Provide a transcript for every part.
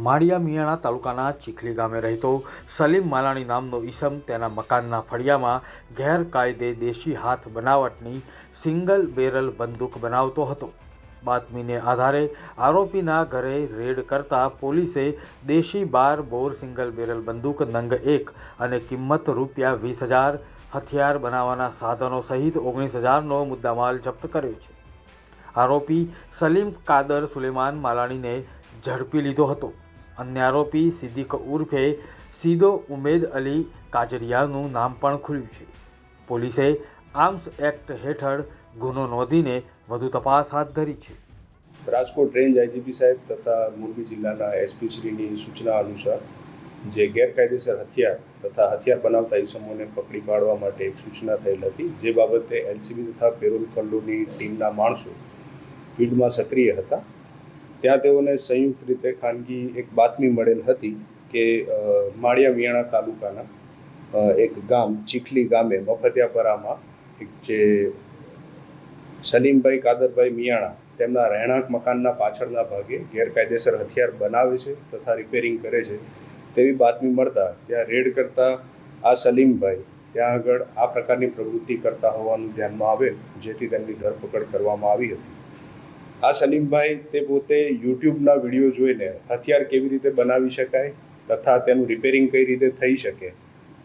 માળિયા મિયાણા તાલુકાના ચીખલી ગામે રહેતો સલીમ માલાણી નામનો ઈસમ તેના મકાનના ફળિયામાં ગેરકાયદે દેશી હાથ બનાવટની સિંગલ બેરલ બંદૂક બનાવતો હતો. બાતમીને આધારે આરોપીના ઘરે રેડ કરતા પોલીસે દેશી 12 બોર સિંગલ બેરલ બંદૂક નંગ 1 અને કિંમત ₹20,000, હથિયાર બનાવવાના સાધનો સહિત 19,000નો મુદ્દામાલ જપ્ત કર્યો છે. આરોપી સલીમ કાદર સુલેમાન માલાણીને ઝડપી લીધો હતો. અન્ય આરોપી સિદ્દીક ઉર્ફે સીદો ઉમેદ અલી કાજડિયાનું નામ પણ ખુલ્યું છે. પોલીસે આર્મ્સ એક્ટ હેઠળ ગુનો નોંધીને વધુ તપાસ હાથ ધરી છે. રાજકોટ રેન્જ આઈજીપી સાહેબ તથા મોરબી જિલ્લાના એસપી શ્રીની સૂચના અનુસાર જે ગેરકાયદેસર હથિયાર તથા હથિયાર બનાવતા ઇસમોને પકડી પાડવા માટે એક સૂચના થયેલ હતી, જે બાબતે એલસીબી તથા પેરોલ ફંડોની ટીમના માણસો ફિલ્ડમાં સક્રિય હતા. ત્યાં તેઓને સંયુક્ત રીતે ખાનગી એક બાતમી મળેલ હતી કે માળિયા મિયાણા તાલુકાના એક ગામ ચીખલી ગામે મફતિયાપરામાં એક જે સલીમભાઈ કાદરભાઈ મિયાણા તેમના રહેણાંક મકાનના પાછળના ભાગે ગેરકાયદેસર હથિયાર બનાવે છે તથા રિપેરિંગ કરે છે તેવી બાતમી મળતા ત્યાં રેડ કરતા આ સલીમભાઈ ત્યાં આગળ આ પ્રકારની પ્રવૃત્તિ કરતા હોવાનું ધ્યાનમાં આવેલ, જેથી તેમની ધરપકડ કરવામાં આવી હતી. આ સલીમભાઈ તે પોતે યુટ્યુબના વિડીયો જોઈને હથિયાર કેવી રીતે બનાવી શકાય તથા તેનું રિપેરિંગ કઈ રીતે થઈ શકે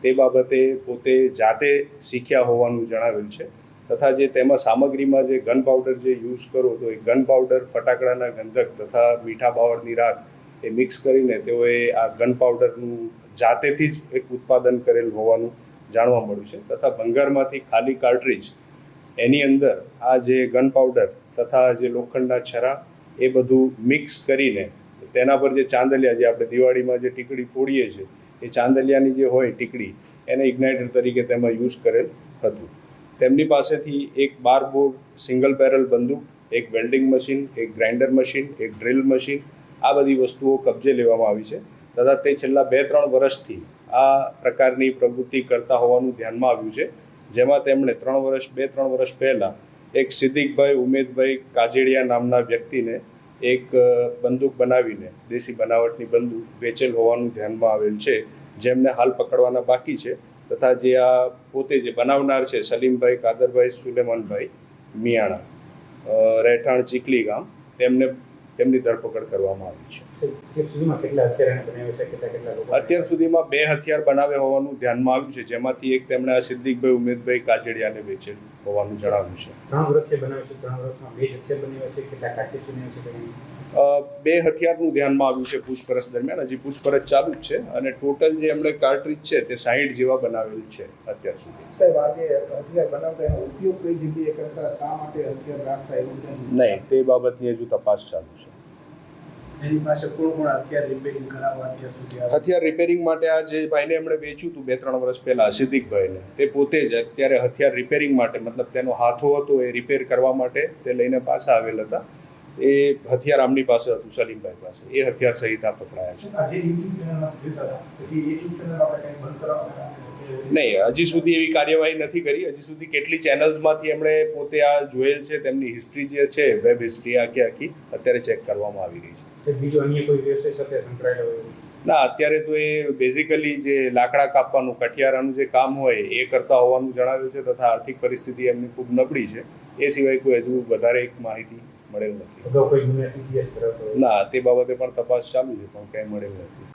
તે બાબતે પોતે જાતે શીખ્યા હોવાનું જણાવેલ છે. તથા જે તેમાં સામગ્રીમાં જે ગન પાવડર જે યુઝ કરો તો એ ગન પાવડર ફટાકડાના ગંધક તથા મીઠા બાવળની રાખ એ મિક્સ કરીને તેઓએ આ ગન પાવડરનું જાતેથી જ એક ઉત્પાદન કરેલ હોવાનું જાણવા મળ્યું છે. તથા ભંગારમાંથી ખાલી કાર્ટ્રીજ એની અંદર આ જે ગન પાવડર તથા જે લોખંડના છરા એ બધું મિક્સ કરીને તેના પર જે ચાંદલિયા જે આપણે દિવાળીમાં જે ટીકડી ફોડીએ છીએ એ ચાંદલિયાની જે હોય ટીકડી એને ઇગ્નાઇટર તરીકે તેમાં યુઝ કરેલ હતું. તેમની પાસેથી એક 12 બોર સિંગલ બેરલ બંદૂક, એક વેલ્ડિંગ મશીન, એક ગ્રાઇન્ડર મશીન, એક ડ્રિલ મશીન આ બધી વસ્તુઓ કબજે લેવામાં આવી છે. તથા તે છેલ્લા 2-3 વર્ષથી આ પ્રકારની પ્રવૃત્તિ કરતા હોવાનું ધ્યાનમાં આવ્યું છે, જેમાં તેમણે 2-3 વર્ષ પહેલાં એક સિદ્દીકભાઈ ઉમેદભાઈ કાજડિયા નામના વ્યક્તિને એક બંદૂક બનાવીને દેશી બનાવટની બંદૂક વેચેલ હોવાનું ધ્યાનમાં આવેલ છે, જેમને હાલ પકડવાના બાકી છે. તથા જે આ પોતે જે બનાવનાર છે સલીમભાઈ કાદરભાઈ સુલેમાનભાઈ મિયાણા રહેઠાણ ચીખલી ગામ તેમની ધરપકડ કરવામાં આવી છે. અત્યાર સુધીમાં 2 હથિયાર બનાવ્યા હોવાનું ધ્યાનમાં આવ્યું છે, જેમાંથી એક તેમણે આ સિદ્દીકભાઈ ઉમેદભાઈ કાજડિયાને વેચેલ હોવાનું જણાવ્યું છે. 2 હથિયારનું ધ્યાનમાં આવ્યું છે પૂછપરછ દરમિયાન. હજી પૂછપરછ ચાલુ જ છે અને ટોટલ જે એમણે કાર્ટ્રીજ છે તે 60 જેવા બનાવેલ છે અત્યાર સુધી. સાહેબ, આજે હથિયાર બનાવતા એનો ઉપયોગ કઈ જગ્યાએ કરતા, શા માટે હથિયાર રાખતા એવું નહીં, તે બાબતની હજુ તપાસ ચાલુ છે. એની પાસે કોણ હથિયાર રિપેરિંગ કરાવવા અત્યાર સુધી? હથિયાર રિપેરિંગ માટે આ જે ભાઈને એમણે વેચ્યું હતું 2-3 વર્ષ પહેલા સિદ્દીકભાઈને, તે પોતે જ અત્યારે હથિયાર રિપેરિંગ માટે મતલબ તેનો હાથો હતો એ રિપેર કરવા માટે તે લઈને પાછા આવેલ હતા. એ હથિયાર આમની પાસે હતું સલીમભાઈ પાસે, એ હથિયાર સહિત આ પકડાયા છે. નહીં, હજી સુધી એવી કાર્યવાહી નથી કરી. હજી સુધી કેટલી ચેનલ્સમાંથી એમણે પોતે આ જોયેલ છે, તેમની હિસ્ટ્રી જે છે વેબ હિસ્ટ્રી આખી અત્યારે ચેક કરવામાં આવી રહી છે. બીજો અન્ય કોઈ વ્યવસાય સાથે સંકળાયેલો ના, અત્યારે તો એ બેઝિકલી જે લાકડા કાપવાનું કઠિયારાનું જે કામ હોય એ કરતા હોવાનું જણાવ્યું છે. તથા આર્થિક પરિસ્થિતિ એમની ખૂબ નબળી છે. એ સિવાય કોઈ હજુ વધારે એક માહિતી મળેલ નથી. કોઈ ગુનાહિત ઇતિહાસ ધરાવતો? ના, તે બાબતે પણ તપાસ ચાલુ છે, પણ કંઈ મળેલ નથી.